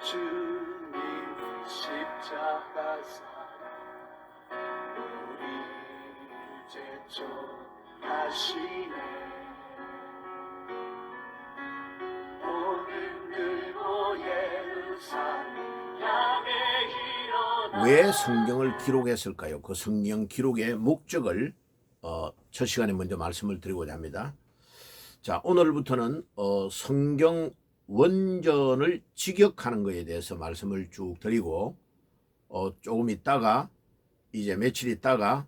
주님 십자가 사랑 우리 제촉하시네. 오늘 들고 예루살렘 향해 일어나. 왜 성경을 기록했을까요? 그 성경 기록의 목적을 첫 시간에 먼저 말씀을 드리고자 합니다. 자, 오늘부터는 성경 원전을 직역하는 것에 대해서 말씀을 쭉 드리고 조금 있다가 이제 며칠 있다가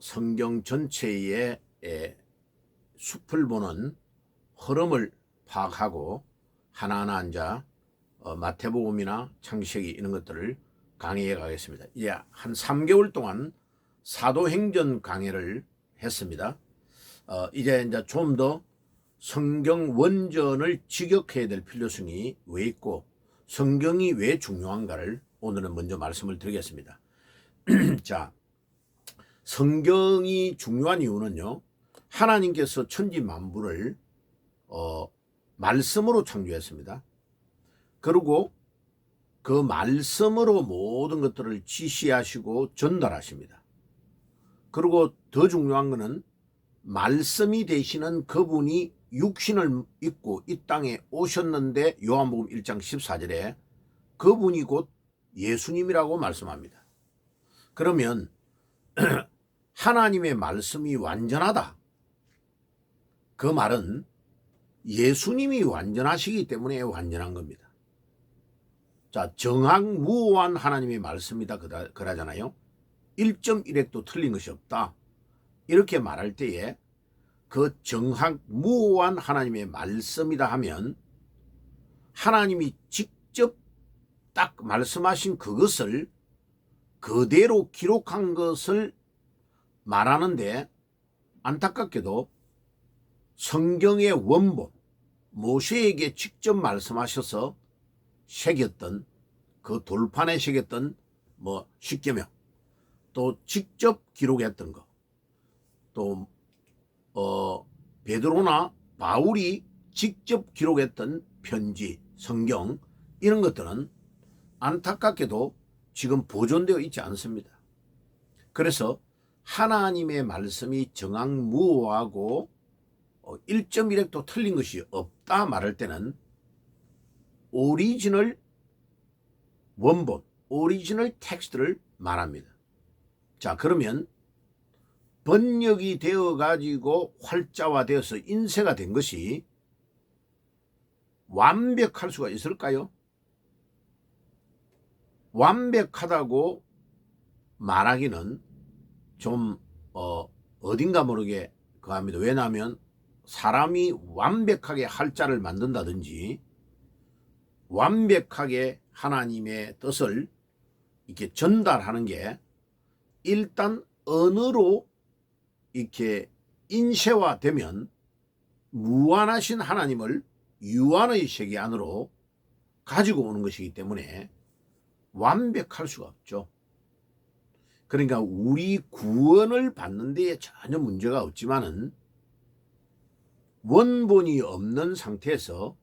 성경 전체의 숲을 보는 흐름을 파악하고 하나하나 앉아 마태복음이나 창세기 이런 것들을 강의해 가겠습니다. 이제 한 3개월 동안 사도행전 강의를 했습니다. 이제 좀 더 성경 원전을 직역해야 될 필요성이 왜 있고 성경이 왜 중요한가를 오늘은 먼저 말씀을 드리겠습니다. 자, 성경이 중요한 이유는요, 하나님께서 천지 만물을 말씀으로 창조했습니다. 그리고 그 말씀으로 모든 것들을 지시하시고 전달하십니다. 그리고 더 중요한 것은 말씀이 되시는 그분이 육신을 입고 이 땅에 오셨는데 요한복음 1장 14절에 그분이 곧 예수님이라고 말씀합니다. 그러면 하나님의 말씀이 완전하다. 그 말은 예수님이 완전하시기 때문에 완전한 겁니다. 자, 정확무오한 하나님의 말씀이다 그러잖아요. 1.1획도 틀린 것이 없다. 이렇게 말할 때에 그 정확무오한 하나님의 말씀이다 하면 하나님이 직접 딱 말씀하신 그것을 그대로 기록한 것을 말하는데, 안타깝게도 성경의 원본 모세에게 직접 말씀하셔서 새겼던 그 돌판에 새겼던 십계명, 또 직접 기록했던 거, 또 베드로나 바울이 직접 기록했던 편지, 성경, 이런 것들은 안타깝게도 지금 보존되어 있지 않습니다. 그래서 하나님의 말씀이 정확무오하고 1.1획도 틀린 것이 없다 말할 때는 오리지널 원본, 오리지널 텍스트를 말합니다. 자, 그러면 번역이 되어 가지고 활자화되어서 인쇄가 된 것이 완벽할 수가 있을까요? 완벽하다고 말하기는 좀 어딘가 모르게 그합니다. 왜냐하면 사람이 완벽하게 할자를 만든다든지 완벽하게 하나님의 뜻을 이렇게 전달하는 게 일단 언어로 이렇게 인쇄화되면 무한하신 하나님을 유한의 세계 안으로 가지고 오는 것이기 때문에 완벽할 수가 없죠. 그러니까 우리 구원을 받는 데에 전혀 문제가 없지만은 원본이 없는 상태에서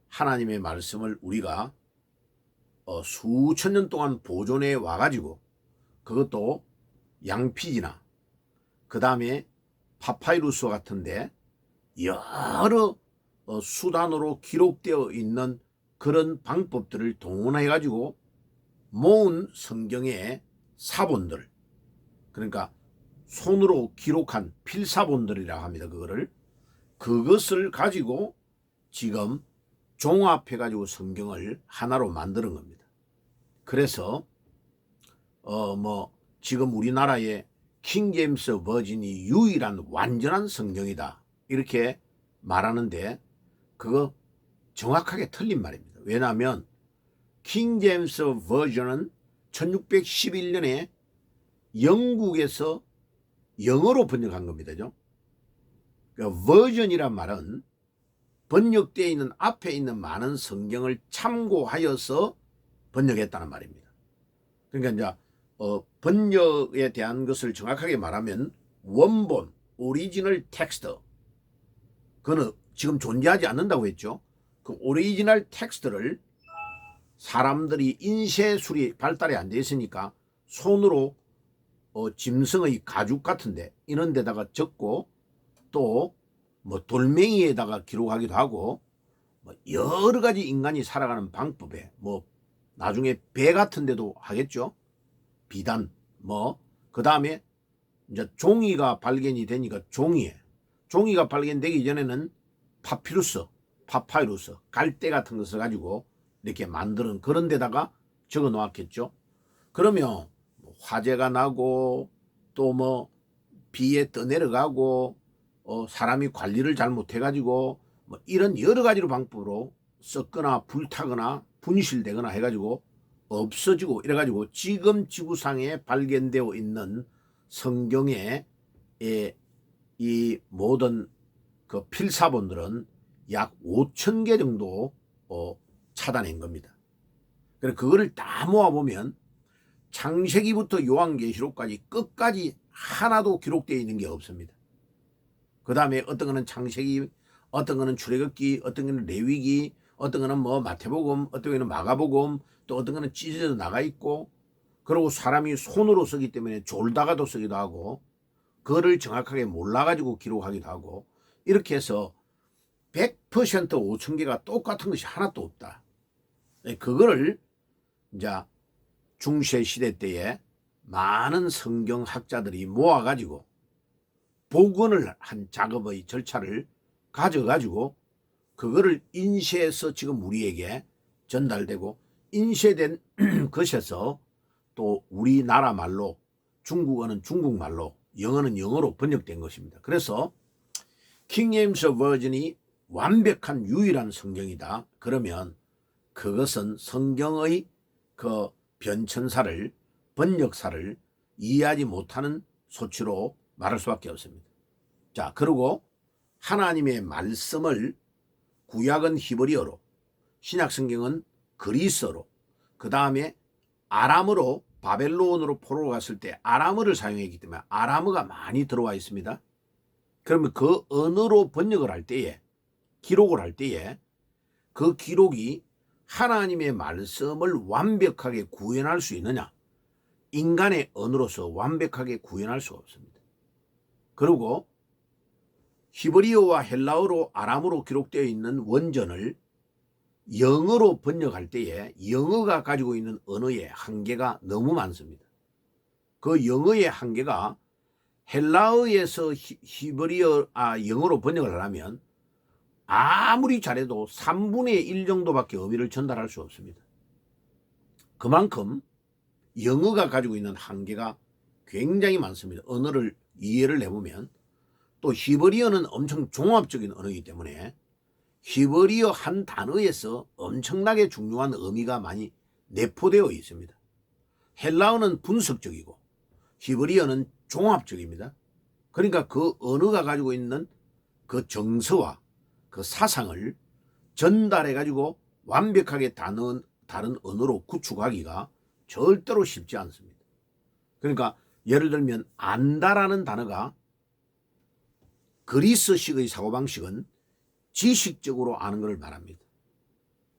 하나님의 말씀을 우리가 수천 년 동안 보존해 와가지고 그것도 양피지나 그 다음에 파파이루스 같은데 여러 수단으로 기록되어 있는 그런 방법들을 동원해 가지고 모은 성경의 사본들, 그러니까 손으로 기록한 필사본들이라고 합니다. 그것을 가지고 지금 종합해 가지고 성경을 하나로 만드는 겁니다. 그래서 지금 우리나라의 킹 제임스 버전이 유일한 완전한 성경이다 이렇게 말하는데 그거 정확하게 틀린 말입니다. 왜냐하면 킹 제임스 버전은 1611년에 영국에서 영어로 번역한 겁니다. 그러니까 버전이란 말은 번역되어 있는 앞에 있는 많은 성경을 참고하여서 번역했다는 말입니다. 그러니까 이제 번역에 대한 것을 정확하게 말하면 원본, 오리지널 텍스트, 그거는 지금 존재하지 않는다고 했죠. 그 오리지널 텍스트를 사람들이 인쇄술이 발달이 안 돼 있으니까 손으로 짐승의 가죽 같은데 이런 데다가 적고 또 뭐 돌멩이에다가 기록하기도 하고 뭐 여러 가지 인간이 살아가는 방법에 뭐 나중에 배 같은 데도 하겠죠. 비단 뭐 그다음에 이제 종이가 발견이 되니까 종이가 발견되기 전에는 파파이루스 갈대 같은 것을 가지고 이렇게 만드는 그런 데다가 적어 놓았겠죠. 그러면 화재가 나고 또 뭐 비에 떠내려가고 사람이 관리를 잘못해 가지고 뭐 이런 여러 가지로 방법으로 썩거나 불타거나 분실되거나 해가지고 없어지고 이래가지고 지금 지구상에 발견되어 있는 성경의 이 모든 그 필사본들은 약 5,000개 정도 찾아낸 겁니다. 그래서 그거를 다 모아보면 창세기부터 요한계시록까지 끝까지 하나도 기록되어 있는 게 없습니다. 그 다음에 어떤 거는 창세기, 어떤 거는 출애굽기, 어떤 거는 레위기, 어떤 거는 뭐 마태복음, 어떤 거는 마가복음, 또 어떤 거는 찢어져 나가 있고, 그리고 사람이 손으로 쓰기 때문에 졸다가도 쓰기도 하고, 그거를 정확하게 몰라가지고 기록하기도 하고, 이렇게 해서 100% 5,000개가 똑같은 것이 하나도 없다. 그거를 이제 중세 시대 때에 많은 성경학자들이 모아가지고 복원을 한 작업의 절차를 가져가지고 그거를 인쇄해서 지금 우리에게 전달되고, 인쇄된 것에서 또 우리나라 말로, 중국어는 중국말로, 영어는 영어로 번역된 것입니다. 그래서 킹 제임스 버전이 완벽한 유일한 성경이다. 그러면 그것은 성경의 그 변천사를, 번역사를 이해하지 못하는 소치로 말할 수밖에 없습니다. 자, 그리고 하나님의 말씀을 구약은 히브리어로, 신약성경은 그리스어로, 그 다음에 아람어로, 바벨론으로 포로로 갔을 때 아람어를 사용했기 때문에 아람어가 많이 들어와 있습니다. 그러면 그 언어로 번역을 할 때에, 기록을 할 때에 그 기록이 하나님의 말씀을 완벽하게 구현할 수 있느냐? 인간의 언어로서 완벽하게 구현할 수가 없습니다. 그리고 히브리어와 헬라어로, 아람어로 기록되어 있는 원전을 영어로 번역할 때에 영어가 가지고 있는 언어의 한계가 너무 많습니다. 그 영어의 한계가 헬라어에서 영어로 번역을 하려면 아무리 잘해도 3분의 1 정도밖에 의미를 전달할 수 없습니다. 그만큼 영어가 가지고 있는 한계가 굉장히 많습니다. 언어를 이해를 해보면. 또 히브리어는 엄청 종합적인 언어이기 때문에 히브리어 한 단어에서 엄청나게 중요한 의미가 많이 내포되어 있습니다. 헬라어는 분석적이고 히브리어는 종합적입니다. 그러니까 그 언어가 가지고 있는 그 정서와 그 사상을 전달해 가지고 완벽하게 다른 언어로 구축하기가 절대로 쉽지 않습니다. 그러니까 예를 들면 안다라는 단어가, 그리스식의 사고방식은 지식적으로 아는 것을 말합니다.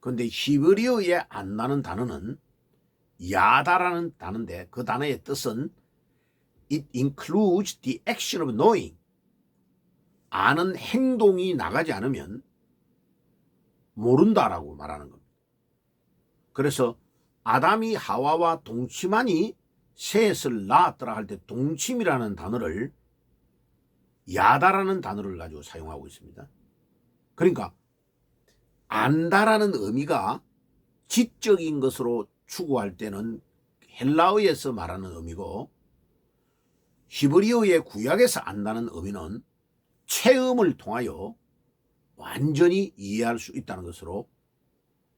그런데 히브리어에 안다는 단어는 야다라는 단어인데, 그 단어의 뜻은 It includes the action of knowing. 아는 행동이 나가지 않으면 모른다라고 말하는 겁니다. 그래서 아담이 하와와 동침하니 셋을 낳았더라 할 때 동침이라는 단어를 야다라는 단어를 가지고 사용하고 있습니다. 그러니까 안다라는 의미가 지적인 것으로 추구할 때는 헬라어에서 말하는 의미고, 히브리어의 구약에서 안다는 의미는 체험을 통하여 완전히 이해할 수 있다는 것으로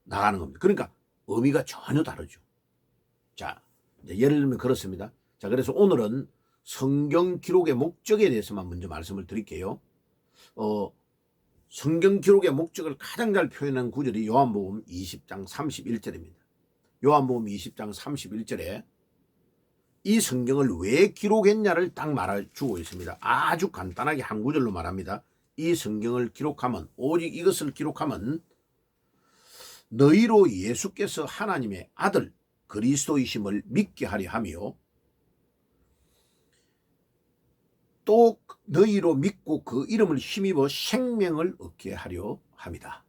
나가는 겁니다. 그러니까 의미가 전혀 다르죠. 자, 이제 예를 들면 그렇습니다. 자, 그래서 오늘은 성경 기록의 목적에 대해서만 먼저 말씀을 드릴게요. 성경 기록의 목적을 가장 잘 표현한 구절이 요한복음 20장 31절입니다. 요한복음 20장 31절에 이 성경을 왜 기록했냐를 딱 말해주고 있습니다. 아주 간단하게 한 구절로 말합니다. 이 성경을 기록하면, 오직 이것을 기록하면 너희로 예수께서 하나님의 아들 그리스도이심을 믿게 하려 하며 또 너희로 믿고 그 이름을 힘입어 생명을 얻게 하려 합니다.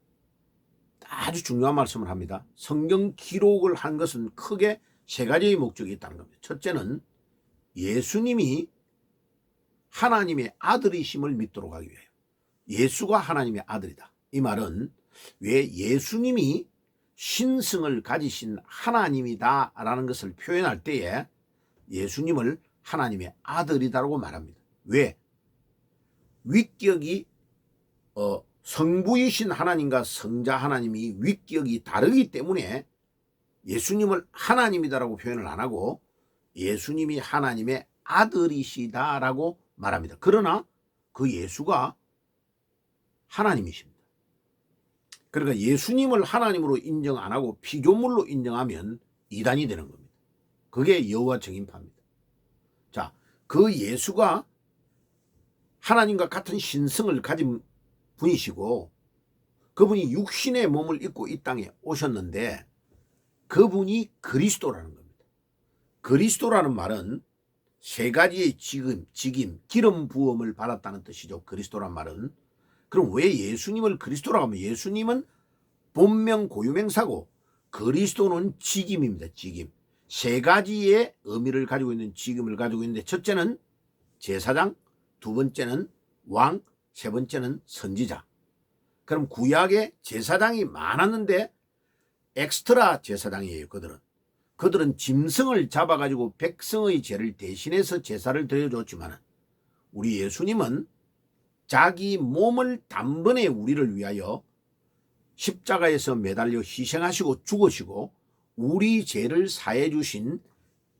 아주 중요한 말씀을 합니다. 성경 기록을 한 것은 크게 세 가지의 목적이 있다는 겁니다. 첫째는 예수님이 하나님의 아들이심을 믿도록 하기 위하여. 예수가 하나님의 아들이다. 이 말은 왜 예수님이 신성을 가지신 하나님이다 라는 것을 표현할 때에 예수님을 하나님의 아들이다라고 말합니다. 왜? 위격이 성부이신 하나님과 성자 하나님이 위격이 다르기 때문에 예수님을 하나님이다라고 표현을 안 하고 예수님이 하나님의 아들이시다라고 말합니다. 그러나 그 예수가 하나님이십니다. 그러니까 예수님을 하나님으로 인정 안 하고 피조물로 인정하면 이단이 되는 겁니다. 그게 여호와 증인파입니다. 자, 그 예수가 하나님과 같은 신성을 가진 분이시고 그분이 육신의 몸을 입고 이 땅에 오셨는데 그분이 그리스도라는 겁니다. 그리스도라는 말은 세 가지의 직임, 기름 부음을 받았다는 뜻이죠. 그리스도란 말은. 그럼 왜 예수님을 그리스도라고 하면 예수님은 본명 고유명사고 그리스도는 직임입니다. 직임. 세 가지의 의미를 가지고 있는 직임을 가지고 있는데 첫째는 제사장, 두 번째는 왕, 세 번째는 선지자. 그럼 구약에 제사장이 많았는데 엑스트라 제사장이에요. 그들은 짐승을 잡아가지고 백성의 죄를 대신해서 제사를 드려줬지만 우리 예수님은 자기 몸을 단번에 우리를 위하여 십자가에서 매달려 희생하시고 죽으시고 우리 죄를 사해 주신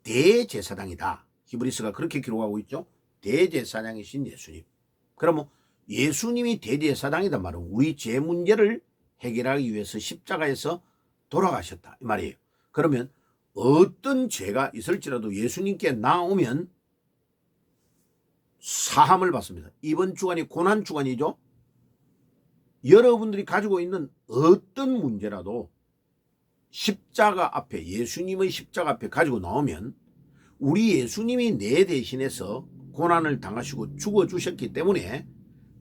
대제사장이다. 히브리서가 그렇게 기록하고 있죠. 대제사장이신 예수님. 그러면 예수님이 대제사장이다 말은 우리 죄 문제를 해결하기 위해서 십자가에서 돌아가셨다 이 말이에요. 그러면 어떤 죄가 있을지라도 예수님께 나오면 사함을 받습니다. 이번 주간이 고난 주간이죠. 여러분들이 가지고 있는 어떤 문제라도 십자가 앞에 예수님의 십자가 앞에 가지고 나오면 우리 예수님이 내 대신해서 고난을 당하시고 죽어주셨기 때문에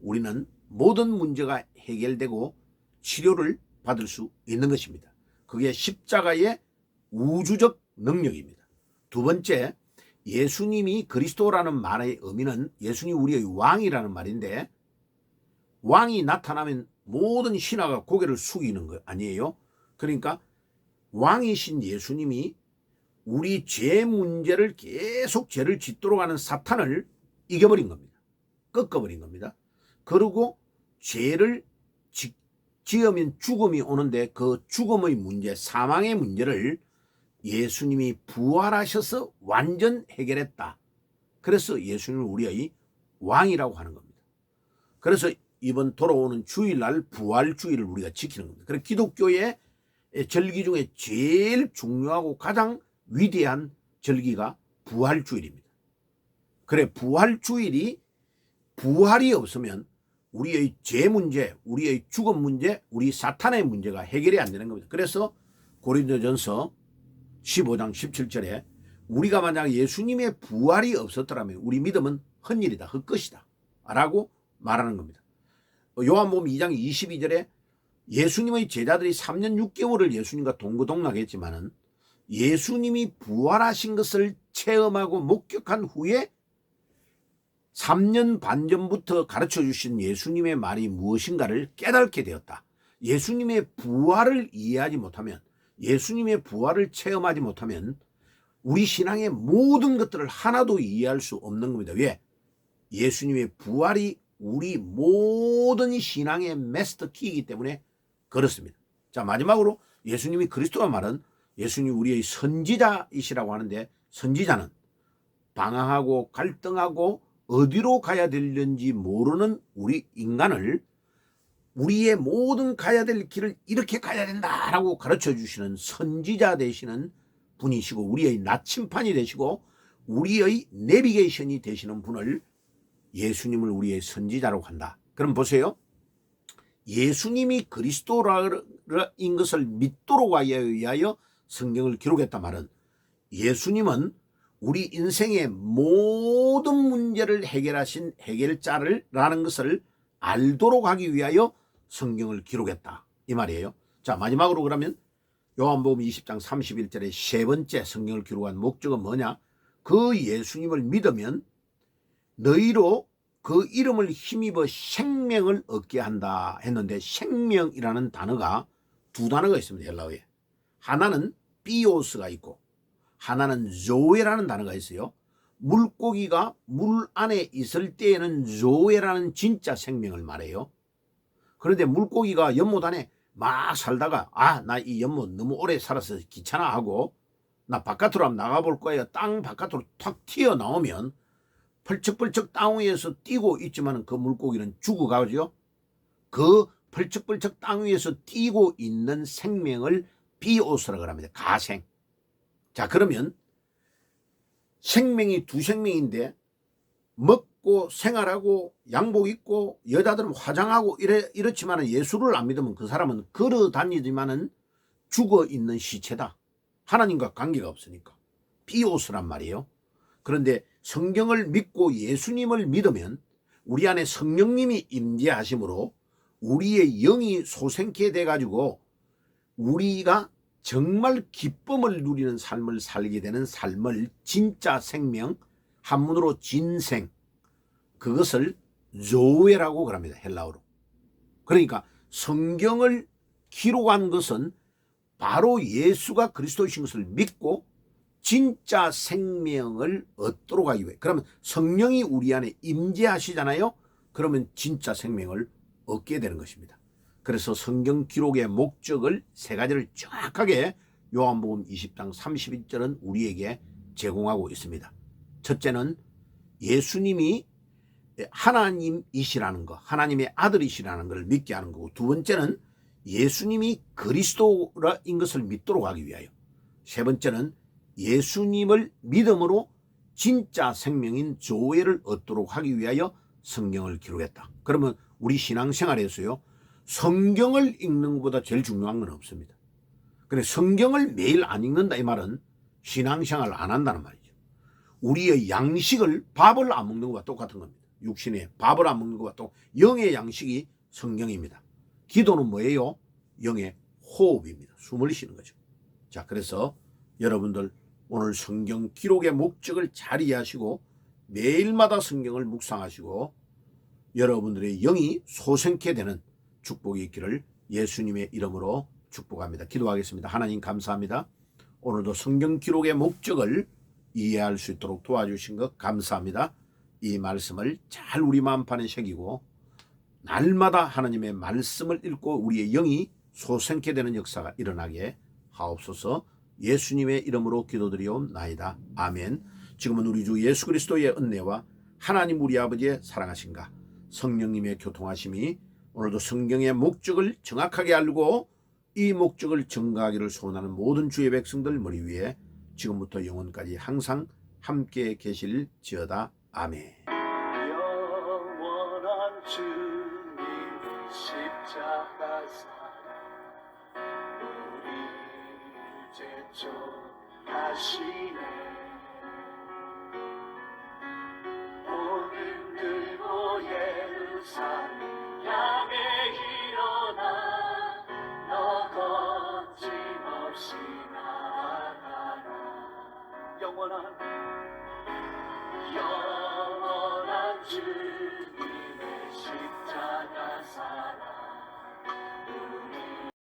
우리는 모든 문제가 해결되고 치료를 받을 수 있는 것입니다. 그게 십자가의 우주적 능력입니다. 두 번째, 예수님이 그리스도라는 말의 의미는 예수님이 우리의 왕이라는 말인데 왕이 나타나면 모든 신하가 고개를 숙이는 거 아니에요? 그러니까 왕이신 예수님이 우리 죄 문제를 계속 죄를 짓도록 하는 사탄을 이겨버린 겁니다. 꺾어버린 겁니다. 그리고 죄를 지으면 죽음이 오는데 그 죽음의 문제, 사망의 문제를 예수님이 부활하셔서 완전 해결했다. 그래서 예수님을 우리의 왕이라고 하는 겁니다. 그래서 이번 돌아오는 주일날 부활주의를 우리가 지키는 겁니다. 그래서 기독교의 절기 중에 제일 중요하고 가장 위대한 절기가 부활주일입니다. 그래 부활주일이 부활이 없으면 우리의 죄 문제, 우리의 죽음 문제, 우리 사탄의 문제가 해결이 안 되는 겁니다. 그래서 고린도전서 15장 17절에 우리가 만약 예수님의 부활이 없었더라면 우리 믿음은 헛일이다, 헛것이다 라고 말하는 겁니다. 요한복음 2장 22절에 예수님의 제자들이 3년 6개월을 예수님과 동거동락했지만은 예수님이 부활하신 것을 체험하고 목격한 후에 3년 반 전부터 가르쳐 주신 예수님의 말이 무엇인가를 깨닫게 되었다. 예수님의 부활을 이해하지 못하면, 예수님의 부활을 체험하지 못하면 우리 신앙의 모든 것들을 하나도 이해할 수 없는 겁니다. 왜? 예수님의 부활이 우리 모든 신앙의 마스터 키이기 때문에 그렇습니다. 자, 마지막으로 예수님이 그리스도가 말은 예수님이 우리의 선지자이시라고 하는데 선지자는 방황하고 갈등하고 어디로 가야 되는지 모르는 우리 인간을 우리의 모든 가야 될 길을 이렇게 가야 된다라고 가르쳐 주시는 선지자 되시는 분이시고 우리의 나침판이 되시고 우리의 내비게이션이 되시는 분을 예수님을 우리의 선지자라고 한다. 그럼 보세요. 예수님이 그리스도인 것을 믿도록 하여 성경을 기록했단 말은 예수님은 우리 인생의 모든 문제를 해결하신 해결자라는 것을 알도록 하기 위하여 성경을 기록했다 이 말이에요. 자, 마지막으로 그러면 요한복음 20장 31절에 세 번째 성경을 기록한 목적은 뭐냐? 그 예수님을 믿으면 너희로 그 이름을 힘입어 생명을 얻게 한다 했는데, 생명이라는 단어가 두 단어가 있습니다. 헬라어에. 하나는 비오스가 있고 하나는 조에라는 단어가 있어요. 물고기가 물 안에 있을 때에는 조에라는 진짜 생명을 말해요. 그런데 물고기가 연못 안에 막 살다가 나 이 연못 너무 오래 살아서 귀찮아 하고 나 바깥으로 한번 나가볼 거예요. 땅 바깥으로 탁 튀어나오면 펄쩍펄쩍 땅 위에서 뛰고 있지만 그 물고기는 죽어가죠. 그 펄쩍펄쩍 땅 위에서 뛰고 있는 생명을 비오스라고 합니다. 가생. 자, 그러면 생명이 두 생명인데 먹고 생활하고 양복 입고 여자들은 화장하고 이렇지만 예수를 안 믿으면 그 사람은 걸어 다니지만은 죽어 있는 시체다. 하나님과 관계가 없으니까. 비오스란 말이에요. 그런데 성경을 믿고 예수님을 믿으면 우리 안에 성령님이 임재하심으로 우리의 영이 소생케 돼가지고 우리가 정말 기쁨을 누리는 삶을 살게 되는 삶을 진짜 생명, 한문으로 진생, 그것을 조에라고 그럽니다. 헬라어로. 그러니까 성경을 기록한 것은 바로 예수가 그리스도이신 것을 믿고 진짜 생명을 얻도록 하기 위해. 그러면 성령이 우리 안에 임재하시잖아요. 그러면 진짜 생명을 얻게 되는 것입니다. 그래서 성경 기록의 목적을 세 가지를 정확하게 요한복음 20장 31절은 우리에게 제공하고 있습니다. 첫째는 예수님이 하나님이시라는 것, 하나님의 아들이시라는 것을 믿게 하는 거고, 두 번째는 예수님이 그리스도인 것을 믿도록 하기 위하여, 세 번째는 예수님을 믿음으로 진짜 생명인 조회를 얻도록 하기 위하여 성경을 기록했다. 그러면 우리 신앙생활에서요, 성경을 읽는 것보다 제일 중요한 건 없습니다. 그래, 성경을 매일 안 읽는다 이 말은 신앙생활을 안 한다는 말이죠. 우리의 양식을, 밥을 안 먹는 것과 똑같은 겁니다. 육신의 밥을 안 먹는 것과 똑같은, 영의 양식이 성경입니다. 기도는 뭐예요? 영의 호흡입니다. 숨을 쉬는 거죠. 자, 그래서 여러분들 오늘 성경 기록의 목적을 잘 이해하시고 매일마다 성경을 묵상하시고 여러분들의 영이 소생케 되는 축복이 있기를 예수님의 이름으로 축복합니다. 기도하겠습니다. 하나님 감사합니다. 오늘도 성경 기록의 목적을 이해할 수 있도록 도와주신 것 감사합니다. 이 말씀을 잘 우리 마음판에 새기고 날마다 하나님의 말씀을 읽고 우리의 영이 소생케 되는 역사가 일어나게 하옵소서. 예수님의 이름으로 기도드리옵나이다. 아멘. 지금은 우리 주 예수 그리스도의 은혜와 하나님 우리 아버지의 사랑하심과 성령님의 교통하심이 오늘도 성경의 목적을 정확하게 알고 이 목적을 증거하기를 소원하는 모든 주의 백성들 머리 위에 지금부터 영원까지 항상 함께 계실지어다. 아멘. 영원한 주님 십자가 사랑 우리 제쳐가시네. 오늘 들고 예루살렘 향해 일어나 너 거침없이 나아가라. 영원한 주님의 십자가 사랑 우리